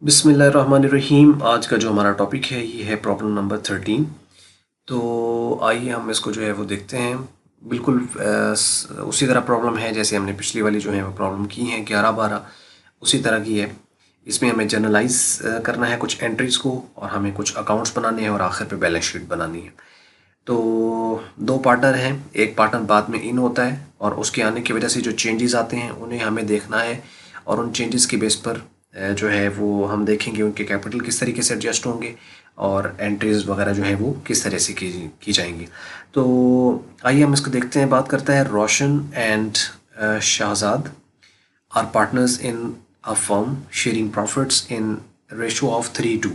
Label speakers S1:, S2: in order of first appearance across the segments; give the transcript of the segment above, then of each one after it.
S1: बिस्मिल्लाहिर्रहमानिर्रहीम। आज का जो हमारा टॉपिक है ये है प्रॉब्लम नंबर 13। तो आइए हम इसको जो है वो देखते हैं। बिल्कुल उसी तरह प्रॉब्लम है जैसे हमने पिछली वाली जो है वो प्रॉब्लम की हैं 11-12, उसी तरह की है। इसमें हमें जनरलाइज करना है कुछ एंट्रीज़ को, और हमें कुछ अकाउंट्स बनाने हैं और आखिर पे बैलेंस शीट बनानी है। तो दो पार्टनर हैं, एक पार्टनर बाद में इन होता है और उसके आने की वजह से जो चेंजेस आते हैं उन्हें हमें देखना है, और उन चेंजेस के बेस पर जो है वो हम देखेंगे उनके कैपिटल किस तरीके से एडजस्ट होंगे और एंट्रीज वगैरह जो है वो किस तरह से की जाएंगी। तो आइए हम इसको देखते हैं। बात करता है Roshan and Shahzad are partners in a firm sharing profits in ratio of 3:2।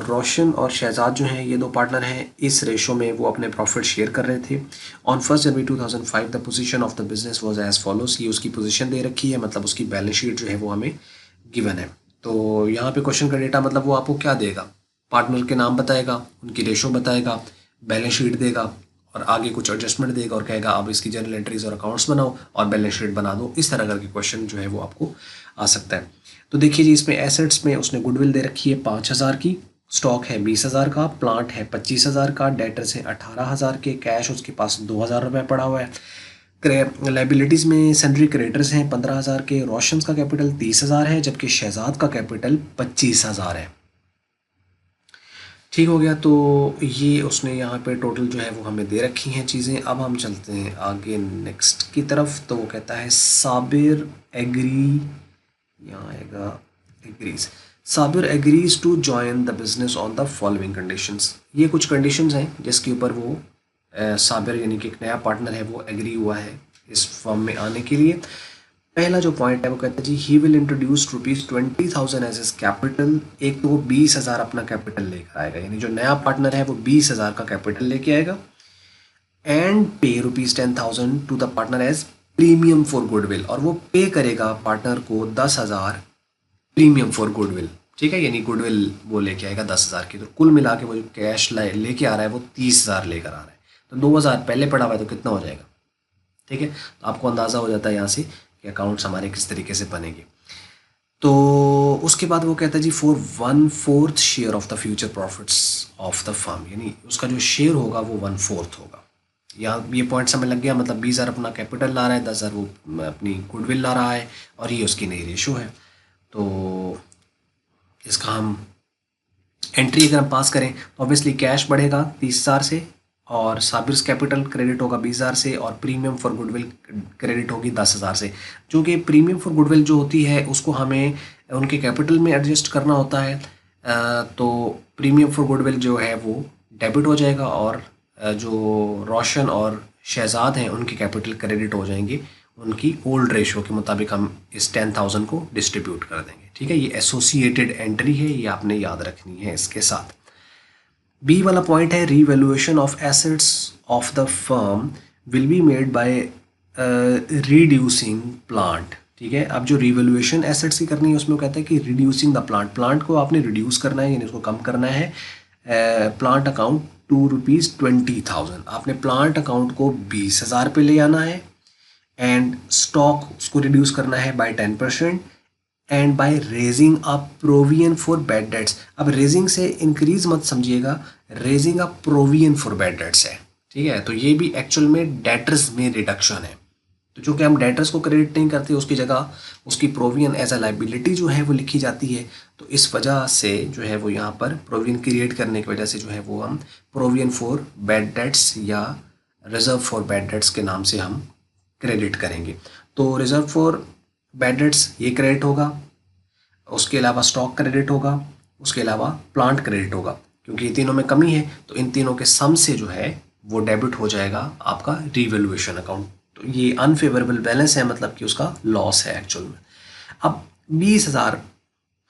S1: Roshan और शहजाद जो हैं ये दो पार्टनर हैं, इस रेशो में वो अपने प्रॉफिट शेयर कर रहे थे। On 1 January 2005 the position of the business was as follows. ये उसकी पोजीशन दे रखी है, मतलब उसकी बैलेंस शीट जो है वो हमें गिवन है। तो यहाँ पे क्वेश्चन का डेटा मतलब वो आपको क्या देगा, पार्टनर के नाम बताएगा, उनकी रेशो बताएगा, बैलेंस शीट देगा और आगे कुछ एडजस्टमेंट देगा और कहेगा अब इसकी जर्नल एंट्रीज और अकाउंट्स बनाओ और बैलेंस शीट बना दो। इस तरह करके क्वेश्चन जो है वो आपको आ सकता है। तो देखिए जी, इसमें एसेट्स में उसने गुडविल दे रखी है 5,000 की, स्टॉक है 20,000 का, प्लांट है 25,000 का, डेटर्स है 18,000 के, कैश उसके पास 2,000 रुपये पड़ा हुआ है। लाइबिलिटीज़ में सैलरी क्रेडिटर्स हैं 15,000 के, रोशन का कैपिटल 30,000 है जबकि शहजाद का कैपिटल 25,000 है। ठीक हो गया। तो ये उसने यहाँ पे टोटल जो है वो हमें दे रखी हैं चीज़ें। अब हम चलते हैं आगे नेक्स्ट की तरफ। तो वो कहता है साबिर एग्री, यहाँ आएगा agrees, Sabir agrees to join the business on the following conditions. ये कुछ कंडीशंस हैं जिसके ऊपर वो साबिर यानी कि एक नया पार्टनर है वो एग्री हुआ है इस फॉर्म में आने के लिए। पहला जो पॉइंट है वो कहता है G he will introduce ₹20,000 as his capital. एक तो वो 20,000 अपना कैपिटल लेकर आएगा, यानी जो नया पार्टनर है वो 20,000 का कैपिटल लेके आएगा। And pay ₹10,000 to the partner as premium for goodwill, और वो पे करेगा पार्टनर को 10,000 प्रीमियम फॉर गुडविल। ठीक है, यानी गुडविल वो लेके आएगा 10,000 की। तो कुल मिला के वो जो कैश लेके आ रहा है वो 30,000 लेकर आ रहा है। तो 2,000 पहले पड़ा हुआ है तो कितना हो जाएगा। ठीक है, तो आपको अंदाज़ा हो जाता है यहाँ से कि अकाउंट्स हमारे किस तरीके से बनेंगे। तो उसके बाद वो कहता है G for 1/4 share of the future profits of the firm, यानी उसका जो शेयर होगा वो 1/4 होगा। यहाँ ये पॉइंट समझ लग गया, मतलब 20,000 अपना कैपिटल ला रहा है, 10,000 वो अपनी गुडविल ला रहा है और ये उसकी नई रेशो है। तो इसका हम एंट्री अगर हम पास करें तो ऑब्वियसली कैश बढ़ेगा 30,000 से, और साबिर्स कैपिटल क्रेडिट होगा 20,000 से, और प्रीमियम फॉर गुडविल क्रेडिट होगी 10,000 से। जो कि प्रीमियम फॉर गुडविल जो होती है उसको हमें उनके कैपिटल में एडजस्ट करना होता है। तो प्रीमियम फॉर गुडविल जो है वो डेबिट हो जाएगा, और जो रोशन और शहजाद हैं उनके कैपिटल क्रेडिट हो जाएंगे। उनकी ओल्ड रेशो के मुताबिक हम इस 10,000 को डिस्ट्रीब्यूट कर देंगे। ठीक है, ये एसोसिएटेड एंट्री है, ये आपने याद रखनी है इसके साथ। बी वाला पॉइंट है revaluation of assets of the firm will be made by reducing plant. ठीक है, अब जो रिवैल्यूएशन एसेट्स की करनी है उसमें वो कहता है कि रिड्यूसिंग द प्लांट, प्लांट को आपने रिड्यूस करना है यानी उसको कम करना है। प्लांट अकाउंट ₹20,000, आपने प्लांट अकाउंट को 20,000 पे ले आना है, एंड स्टॉक उसको रिड्यूस करना है by 10%, and by raising a provision for bad debts. अब रेजिंग से इंक्रीज मत समझिएगा, raising a provision for bad debts है। ठीक है, तो ये भी एक्चुअल में डेटर्स में रिडक्शन है। तो चूँकि हम डेटर्स को क्रेडिट नहीं करते, उसकी जगह उसकी प्रोविजन एज अ लाइबिलिटी जो है वो लिखी जाती है। तो इस वजह से जो है वो यहाँ पर प्रोविजन क्रिएट करने की वजह से जो है वो हम प्रोविजन फॉर बैड डेट्स या रिजर्व फॉर बैड डेट्स के नाम से हम क्रेडिट करेंगे। तो रिजर्व फॉर बैड डेट्स ये क्रेडिट होगा, उसके अलावा स्टॉक क्रेडिट होगा, उसके अलावा प्लांट क्रेडिट होगा। क्योंकि ये तीनों में कमी है तो इन तीनों के सम से जो है वो डेबिट हो जाएगा आपका रिवैल्यूएशन अकाउंट। तो ये अनफेवरेबल बैलेंस है, मतलब कि उसका लॉस है एक्चुअल में। अब 20,000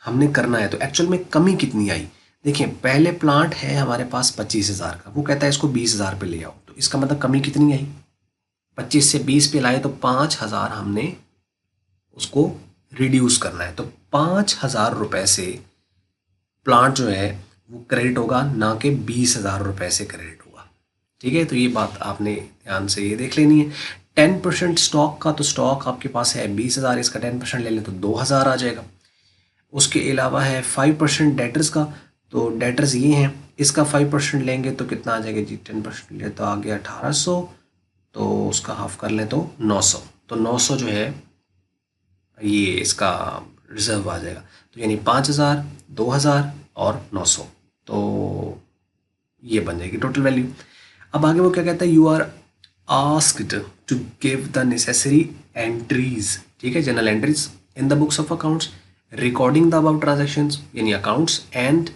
S1: हमने करना है तो एक्चुअल में कमी कितनी आई। देखिए, पहले प्लांट है हमारे पास 25,000 का, वो कहता है इसको 20,000 पे ले आओ, तो इसका मतलब कमी कितनी आई, 25 से 20 पे लाए तो 5,000 हमने उसको रिड्यूस करना है। तो 5,000 रुपये से प्लांट जो है वो क्रेडिट होगा, ना कि 20,000 रुपये से क्रेडिट होगा। ठीक है, तो ये बात आपने ध्यान से ये देख लेनी है। 10% स्टॉक का, तो स्टॉक आपके पास है 20,000, इसका 10% ले लें तो 2,000 आ जाएगा। उसके अलावा है 5% डेटर्स का, तो डेटर्स ये हैं, इसका 5% लेंगे तो कितना आ जाएगा जी, 10% ले तो आ गया 1800, तो उसका हाफ कर लें तो 900, तो 900 जो है ये इसका रिजर्व आ जाएगा। तो यानी 5000, 2000 और 900, तो ये बन जाएगी टोटल वैल्यू। अब आगे वो क्या कहता है, you are asked to give the necessary entries, ठीक है, general entries in the books of accounts recording the about transactions यानी accounts and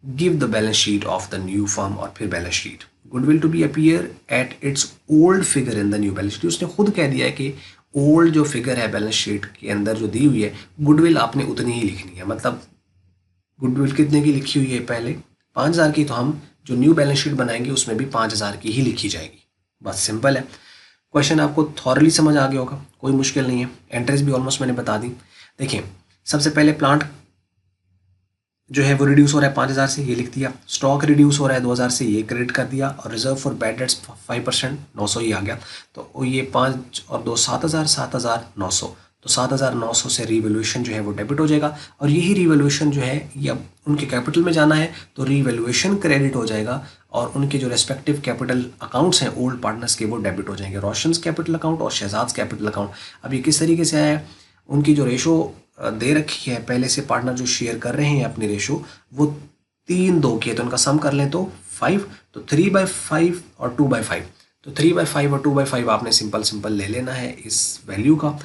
S1: give the balance sheet of the new firm और फिर balance sheet. Goodwill to be appear at its old figure in the new balance sheet. उसने खुद कह दिया है कि old जो फिगर है बैलेंस शीट के अंदर जो दी हुई है, गुडविल आपने उतनी ही लिखनी है। मतलब गुडविल कितने की लिखी हुई है पहले 5000 की, तो हम जो न्यू बैलेंस शीट बनाएंगे उसमें भी 5000 की ही लिखी जाएगी। बस सिंपल है। क्वेश्चन आपको थॉरली समझ आ गया होगा, कोई मुश्किल नहीं है। एंट्रीज भी ऑलमोस्ट मैंने बता दी। देखिए सबसे पहले प्लांट जो है वो रिड्यूस हो रहा है 5000 से, ये लिख दिया। स्टॉक रिड्यूस हो रहा है 2000 से, ये क्रेडिट कर दिया। और रिजर्व फॉर बैड डेट्स 5%, 900 ही आ गया। तो ये 5 और 2 7000, 7900, तो 7900 से रीवैल्यूएशन जो है वो डेबिट हो जाएगा। और यही रीवैल्यूएशन जो है ये अब उनके कैपिटल में जाना है, तो रीवैल्यूएशन क्रेडिट हो जाएगा और उनके जो रेस्पेक्टिव कैपिटल अकाउंट्स हैं ओल्ड पार्टनर्स के, वो डेबिट हो जाएंगे। रोशंस कैपिटल अकाउंट और शहजाद कैपिटल अकाउंट। अब ये किस तरीके से आया है, उनकी जो रेशो दे रखी है पहले से, पार्टनर जो शेयर कर रहे हैं अपनी रेशो, वो 3-2 की है, तो उनका सम कर लें तो 5, तो 3/5 और 2/5, तो 3/5 और 2/5 आपने सिंपल ले लेना है इस वैल्यू का।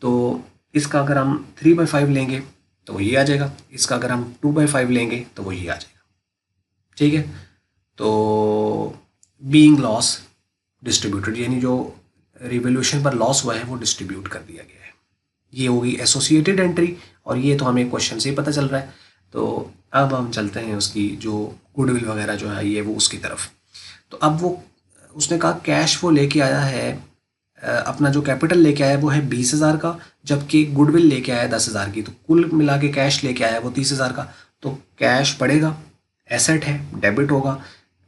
S1: तो इसका अगर हम 3/5 लेंगे तो वो ये आ जाएगा, इसका अगर हम 2/5 लेंगे तो वो ये आ जाएगा, ठीक है। तो बीइंग लॉस डिस्ट्रीब्यूटेड, यानी जो रिवोल्यूशन पर लॉस हुआ है वो डिस्ट्रीब्यूट कर दिया गया है। ये होगी एसोसिएटेड एंट्री, और ये तो हमें क्वेश्चन से ही पता चल रहा है। तो अब हम चलते हैं उसकी जो गुडविल वगैरह जो है ये वो उसकी तरफ। तो अब वो उसने कहा कैश वो लेके आया है, अपना जो कैपिटल लेके आया है वो है 20,000 का, जबकि गुडविल लेके आया है 10,000 की। तो कुल मिला के कैश लेके आया है वो 30,000 का, तो कैश पड़ेगा, एसेट है, डेबिट होगा।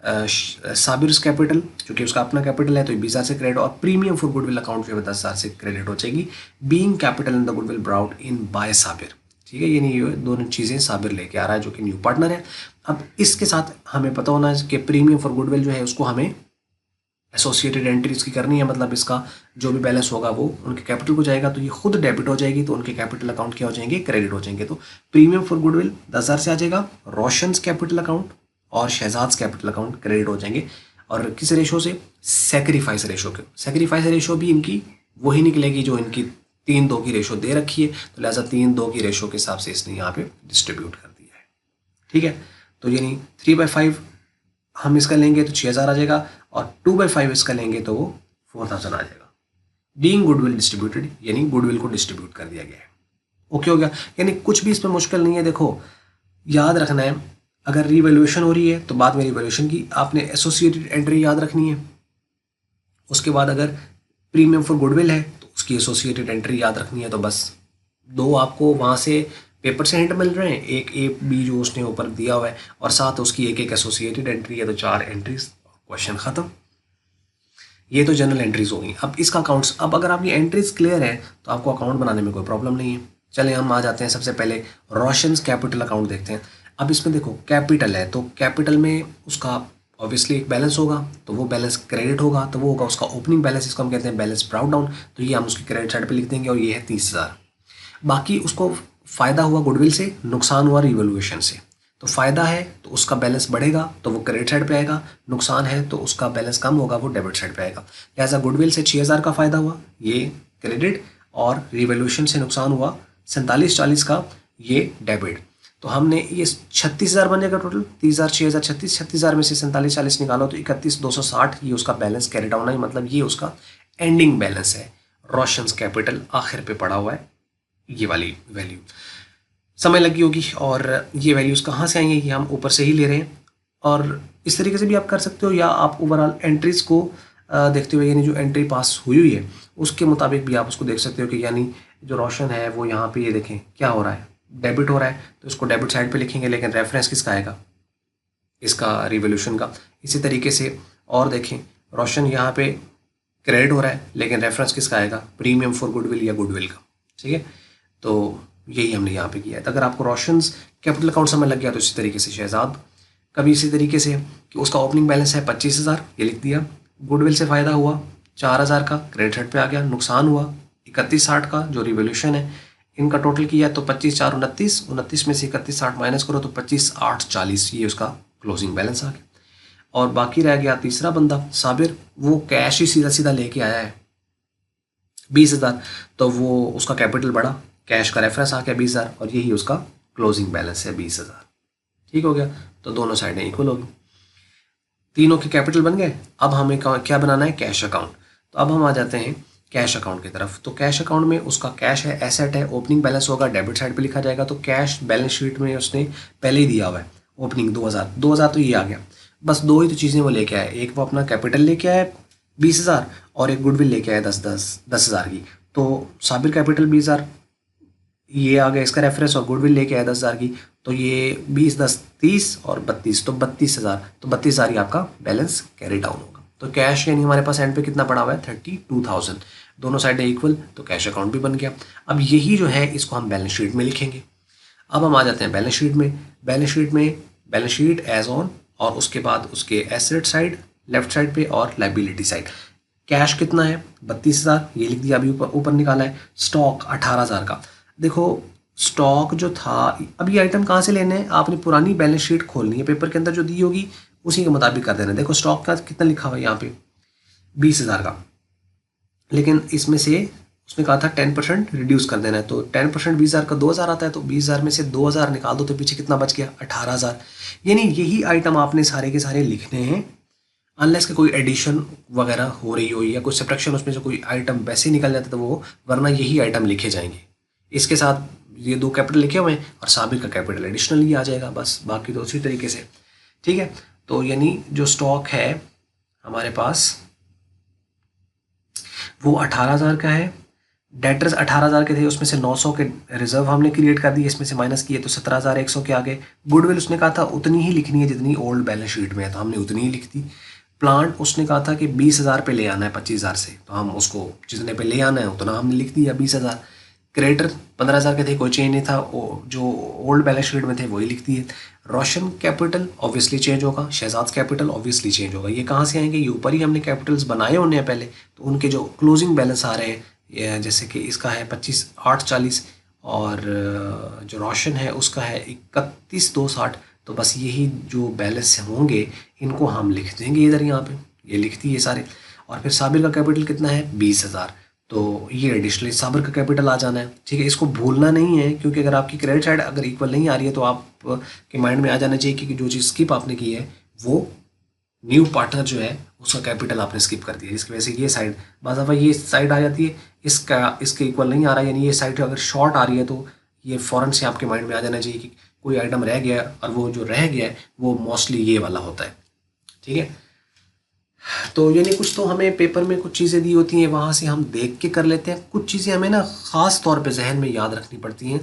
S1: साबिर्स कैपिटल चूँकि उसका अपना कैपिटल है तो 20,000 से क्रेडिट, और प्रीमियम फॉर गुडविल अकाउंट जो है 10,000 से क्रेडिट हो जाएगी। Being capital in the goodwill brought in by Sabir, ठीक है, यानी ये दोनों चीज़ें साबिर लेके आ रहा है जो कि न्यू पार्टनर है। अब इसके साथ हमें पता होना है कि प्रीमियम फॉर गुडविल जो है उसको हमें एसोसिएटेड एंट्रीज की करनी है, मतलब इसका जो भी बैलेंस होगा वो उनके कैपिटल को जाएगा, तो ये खुद डेबिट हो जाएगी, तो उनके कैपिटल अकाउंट क्या हो जाएंगे, क्रेडिट हो जाएंगे। तो प्रीमियम फॉर गुडविल 10,000 से आ जाएगा, रोशंस कैपिटल अकाउंट और शहजाद कैपिटल अकाउंट क्रेडिट हो जाएंगे। और किस रेशो से, सेक्रीफाइस रेशो के। सेक्रीफाइस रेशो भी इनकी वही निकलेगी जो इनकी 3-2 की रेशो दे रखी है, तो लिहाजा 3-2 की रेशो के हिसाब से इसने यहाँ पे डिस्ट्रीब्यूट कर दिया है, ठीक है। तो यानी 3/5 हम इसका लेंगे तो 6,000 आ जाएगा, और 2/5 इसका लेंगे तो वो 4,000 आ जाएगा। बीइंग गुडविल डिस्ट्रीब्यूटेड, यानी गुडविल को डिस्ट्रीब्यूट कर दिया गया है। ओके हो गया, यानी कुछ भी इसमें मुश्किल नहीं है। देखो याद रखना है, अगर रीवैल्यूएशन हो रही है तो बाद में रीवैल्यूएशन की आपने एसोसिएटेड एंट्री याद रखनी है। उसके बाद अगर प्रीमियम फॉर गुडविल है तो उसकी एसोसिएटेड एंट्री याद रखनी है। तो बस 2 आपको वहाँ से पेपर से हिंट मिल रहे हैं, एक ए बी जो उसने ऊपर दिया हुआ है, और साथ उसकी एक एक एसोसिएटेड एंट्री है, तो 4 एंट्रीज, क्वेश्चन खत्म। ये तो जनरल एंट्रीज होगी। अब इसका अकाउंट्स, अब अगर आपकी एंट्रीज क्लियर है तो आपको अकाउंट बनाने में कोई प्रॉब्लम नहीं है। चलिए हम आ जाते हैं, सबसे पहले रोशंस कैपिटल अकाउंट देखते हैं। अब इसमें देखो कैपिटल है, तो कैपिटल में उसका ऑब्वियसली एक बैलेंस होगा, तो वो बैलेंस क्रेडिट होगा, तो वो होगा उसका ओपनिंग बैलेंस, इसको हम कहते हैं बैलेंस ब्राउट डाउन, तो ये हम उसकी क्रेडिट साइड पे लिख देंगे, और ये है 30,000। बाकी उसको फ़ायदा हुआ गुडविल से, नुकसान हुआ रिवोल्यूशन से। तो फ़ायदा है तो उसका बैलेंस बढ़ेगा तो वो क्रेडिट साइड पे आएगा, नुकसान है तो उसका बैलेंस कम होगा, वो डेबिट साइड पे आएगा। लिहाजा गुडविल से 6,000 का फ़ायदा हुआ, ये क्रेडिट, और रिवोल्यूशन से नुकसान हुआ 4740 का, ये डेबिट। तो हमने ये 36,000 बन जाएगा टोटल, 30,000 6,000 36, 36,000 में से 4740 निकालो तो 31,260, ये उसका बैलेंस कैरी डाउन है, मतलब ये उसका एंडिंग बैलेंस है। रोशंस कैपिटल आखिर पे पड़ा हुआ है, ये वाली वैल्यू समय लगी होगी, और ये वैल्यूज़ कहाँ से आई हैं, ये हम ऊपर से ही ले रहे हैं। और इस तरीके से भी आप कर सकते हो, या आप ओवरऑल एंट्रीज़ को देखते हुए, यानी जो एंट्री पास हुई है उसके मुताबिक भी आप उसको देख सकते हो कि यानी जो रोशन है वो यहाँ पे ये देखें क्या हो रहा है, डेबिट हो रहा है, तो इसको डेबिट साइड पे लिखेंगे, लेकिन रेफरेंस किसका आएगा, इसका रिवोल्यूशन का। इसी तरीके से और देखें, रोशन यहाँ पे क्रेडिट हो रहा है, लेकिन रेफरेंस किसका आएगा, प्रीमियम फॉर गुडविल या गुडविल का, ठीक है। तो यही हमने यहाँ पे किया है। तो अगर आपको रोशंस कैपिटल अकाउंट समझ लग गया तो इसी तरीके से शहजाद कभी इसी तरीके से कि उसका ओपनिंग बैलेंस है 25,000, ये लिख दिया। गुडविल से फ़ायदा हुआ 4,000 का, क्रेडिट साइड पे आ गया। नुकसान हुआ 3160 का जो रिवोल्यूशन है, इनका टोटल किया तो 25 4 29, 29 में से 3160 माइनस करो तो 25 8 40, ये उसका क्लोजिंग बैलेंस आ गया। और बाकी रह गया तीसरा बंदा साबिर, वो कैश ही सीधा सीधा लेके आया है 20,000, तो वो उसका कैपिटल बढ़ा, कैश का रेफरेंस आ गया 20,000 और यही उसका क्लोजिंग बैलेंस है 20,000। ठीक हो गया, तो दोनों साइडें इक्वल होगी, तीनों के कैपिटल बन गए। अब हमें क्या बनाना है, कैश अकाउंट। तो अब हम आ जाते हैं कैश अकाउंट की तरफ। तो कैश अकाउंट में उसका कैश है, एसेट है, ओपनिंग बैलेंस होगा, डेबिट साइड पे लिखा जाएगा। तो कैश बैलेंस शीट में उसने पहले ही दिया हुआ है ओपनिंग 2,000 तो ये आ गया। बस दो ही तो चीज़ें वो लेके आए, एक वो अपना कैपिटल लेके आए 20,000 और एक गुडविल लेके आए 10,000 की। तो साबिर कैपिटल 20,000, ये आ गया इसका रेफरेंस, और गुडविल लेके आया 10,000 की। तो ये 20 10 30 और 32, तो 32,000, तो 32,000 ही आपका बैलेंस कैरी डाउन होगा। तो कैश यानी हमारे पास एंड पे कितना पड़ा हुआ है 32,000, दोनों साइडें इक्वल, तो कैश अकाउंट भी बन गया। अब यही जो है इसको हम बैलेंस शीट में लिखेंगे। अब हम आ जाते हैं बैलेंस शीट में। बैलेंस शीट एज ऑन, और उसके बाद उसके एसेट साइड लेफ्ट साइड पे और लाइबिलिटी साइड। कैश कितना है 32,000, ये लिख दिया, अभी ऊपर निकाला है। स्टॉक 18,000 का। देखो स्टॉक जो था, अब ये आइटम कहाँ से लेने हैं, आपने पुरानी बैलेंस शीट खोलनी है, पेपर के अंदर जो दी होगी उसी के मुताबिक कर देना। देखो स्टॉक का कितना लिखा हुआ है यहाँ पे 20,000 का, लेकिन इसमें से उसने कहा था 10% रिड्यूस कर देना है। तो 10% 20,000 का 2,000 आता है, तो 20,000 में से 2,000 निकाल दो तो पीछे कितना बच गया 18,000। यानी यही आइटम आपने सारे के सारे लिखने हैं, अनलेस कि कोई एडिशन वगैरह हो रही हो या कोई सब्ट्रैक्शन उसमें से कोई आइटम वैसे ही निकल जाता तो वो, वरना यही आइटम लिखे जाएंगे। इसके साथ ये दो कैपिटल लिखे हुए हैं और साबिर का कैपिटल एडिशनली आ जाएगा, बस बाकी तो उसी तरीके से। ठीक है, तो यानी जो स्टॉक है हमारे पास वो 18,000 का है। डेटर्स 18,000 के थे, उसमें से 900 के रिजर्व हमने क्रिएट कर दिए, इसमें से माइनस किए तो 17,100 के आगे। गुडविल उसने कहा था उतनी ही लिखनी है जितनी ओल्ड बैलेंस शीट में है, तो हमने उतनी ही लिख दी। प्लांट उसने कहा था कि 20,000 पे ले आना है 25,000 से, तो हम उसको जितने पे ले आना है उतना हमने लिख दिया 20,000। क्रेडिटर 15,000 के थे, कोई चेंज नहीं था, जो ओल्ड बैलेंस शीट में थे वही लिख दिए। रोशन कैपिटल ऑब्वियसली चेंज होगा, शहजाद कैपिटल ऑब्वियसली चेंज होगा। ये कहाँ से आएंगे, ये ऊपर ही हमने कैपिटल्स बनाए होने हैं पहले, तो उनके जो क्लोजिंग बैलेंस आ रहे हैं, जैसे कि इसका है 25 8 40 और जो रोशन है उसका है 31 260, तो बस यही जो बैलेंस होंगे इनको हम लिख देंगे इधर, यहाँ पे ये लिख दिए सारे। और फिर साबिर का कैपिटल कितना है 20,000, तो ये एडिशनली साबिर का कैपिटल आ जाना है। ठीक है, इसको भूलना नहीं है, क्योंकि अगर आपकी क्रेडिट साइड अगर इक्वल नहीं आ रही है तो आप के माइंड में आ जाना चाहिए कि जो चीज़ स्किप आपने की है वो न्यू पार्टनर जो है उसका कैपिटल आपने स्किप कर दिया, इसकी वजह से ये साइड बस दफ़ा ये साइड आ जाती है, इसका इसके इक्वल नहीं आ रहा है, यानी ये साइड अगर शॉर्ट आ रही है तो ये फ़ौरन से आपके माइंड में आ जाना चाहिए कि कोई आइटम रह गया है, और वो जो रह गया है वो मोस्टली ये वाला होता है। ठीक है, तो यानी कुछ तो हमें पेपर में कुछ चीज़ें दी होती हैं, वहाँ से हम देख के कर लेते हैं। कुछ चीज़ें हमें ना ख़ास तौर पे जहन में याद रखनी पड़ती हैं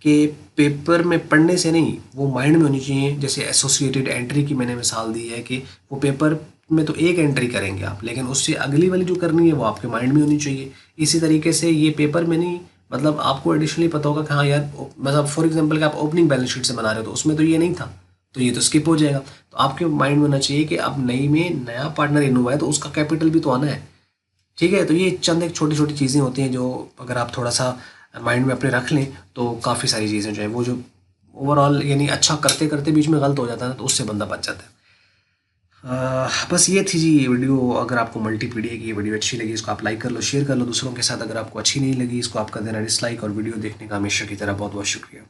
S1: कि पेपर में पढ़ने से नहीं, वो माइंड में होनी चाहिए। जैसे एसोसिएटेड एंट्री की मैंने मिसाल दी है कि वो पेपर में तो एक एंट्री करेंगे आप, लेकिन उससे अगली वाली जो करनी है वो आपके माइंड में होनी चाहिए। इसी तरीके से ये पेपर में नहीं, मतलब आपको एडिशनली पता होगा कि हाँ यार, मतलब फॉर एग्जांपल कि आप ओपनिंग बैलेंस शीट से बना रहे हो तो उसमें तो ये नहीं था, तो ये तो स्किप हो जाएगा। तो आपके माइंड में होना चाहिए कि अब नई में नया पार्टनर इन हुआ है तो उसका कैपिटल भी तो आना है। ठीक है, तो ये चंद एक छोटी छोटी चीज़ें होती हैं जो अगर आप थोड़ा सा माइंड में अपने रख लें तो काफ़ी सारी चीज़ें जो है वो जो ओवरऑल यानी अच्छा करते करते बीच में गलत हो जाता है ना, तो उससे बंदा बच जाता है। बस ये थी जी ये वीडियो। अगर आपको मल्टीपीडिया की ये वीडियो अच्छी लगी इसको आप लाइक कर लो, शेयर कर लो दूसरों के साथ। अगर आपको अच्छी नहीं लगी इसको आप कर देना डिसलाइक, और वीडियो देखने का हमेशा की तरह बहुत बहुत शुक्रिया।